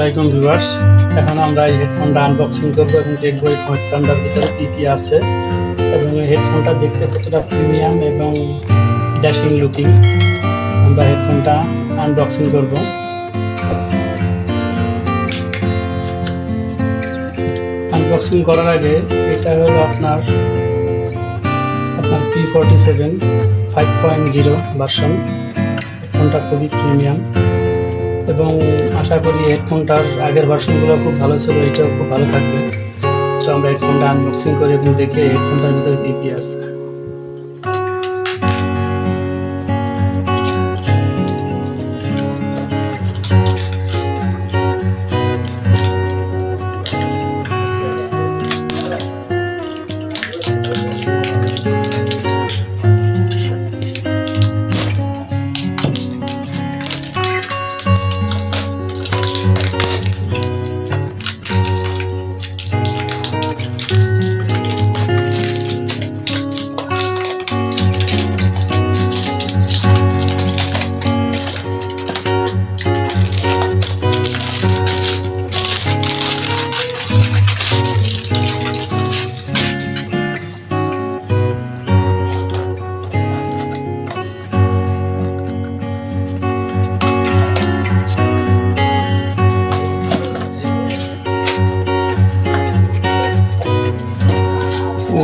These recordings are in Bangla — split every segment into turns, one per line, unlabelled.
আলাইকুম ভিউয়ার্স। এখন আমরা এই হেডফোনটা আনবক্সিং করব এবং দেখব এই হেডফোনটার ভিতরে কি কি আছে এবং এই হেডফোনটা দেখতে কতটা প্রিমিয়াম এবং ড্যাশিং লুকিং। আমরা হেডফোনটা আনবক্সিং করব। আনবক্সিং করার আগে এটা হলো আপনার p47 5.0 ভার্সন। হেডফোনটা খুবই প্রিমিয়াম এবং আশা করি হেডফোনটার আগের ভার্সনগুলো খুব ভালো ছিল, এটাও খুব ভালো থাকবে। তো আমরা হেডফোনটা আনবক্সিং করি এবং দেখি হেডফোনটার ভিতরে কী কী আছে।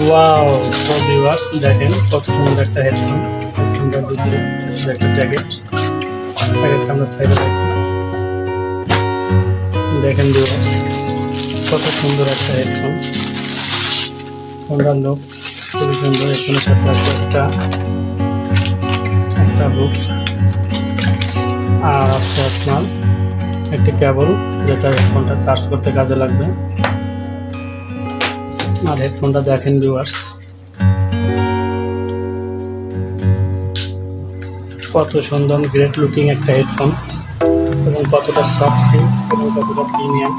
ওয়াও, সো ভিউয়ার্স দেখেন কত সুন্দর একটা হেডফোন। হেডফোনটার ভিতরে একটা জ্যাকেটটা আমরা সাইডে রাখি। দেখেন ভিউয়ার্স কত সুন্দর একটা হেডফোন। ফোনটার লুক খুবই সুন্দর। হেডফোনের সাথে আছে একটা বুক আর আছে আপনার একটি কেবল, যেটা হেডফোনটা চার্জ করতে কাজে লাগবে। আর হেডফোনটা দেখেন ভিউয়ার্স কত সুন্দর, গ্রেট লুকিং একটা হেডফোন এবং কতটা সফট এবং কতটা প্রিমিয়াম।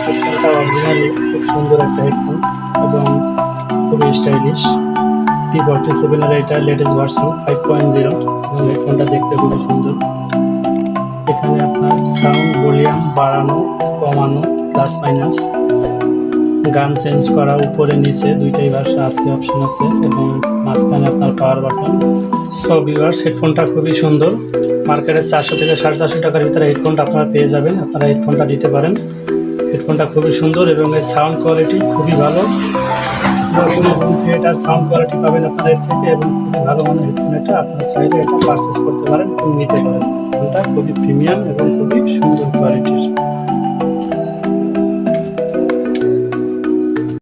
হেডফোনটা অরিজিনালি খুব সুন্দর একটা হেডফোন এবং খুবই স্টাইলিশ। p47 এর এটা লেটেস্ট ভার্সন 5.0 এবং হেডফোনটা দেখতে খুবই সুন্দর। এখানে আপনার সাউন্ড ভলিউম বাড়ানো কমানো প্লাস মাইনাস, গান চেঞ্জ করা, উপরে নিচে দুইটাই ভাষা আছে, অপশন আছে এবং মাঝখানে আপনার পাওয়ার বাটন। সো ভিউয়ার্স হেডফোনটা খুবই সুন্দর। মার্কেটে 400 থেকে 450 টাকার ভিতরে হেডফোনটা আপনারা পেয়ে যাবেন। আপনারা হেডফোনটা নিতে পারেন। হেডফোনটা খুবই সুন্দর এবং এর সাউন্ড কোয়ালিটি খুবই ভালো। কোনো হোম থিয়েটার সাউন্ড কোয়ালিটি পাবেন আপনারা এর থেকে এবং খুবই ভালো মানের হেডফোন। এটা আপনারা চাইলে এটা পারচেস করতে পারেন এবং নিতে পারেন। হেডফোনটা খুবই প্রিমিয়াম এবং খুবই সুন্দর কোয়ালিটির।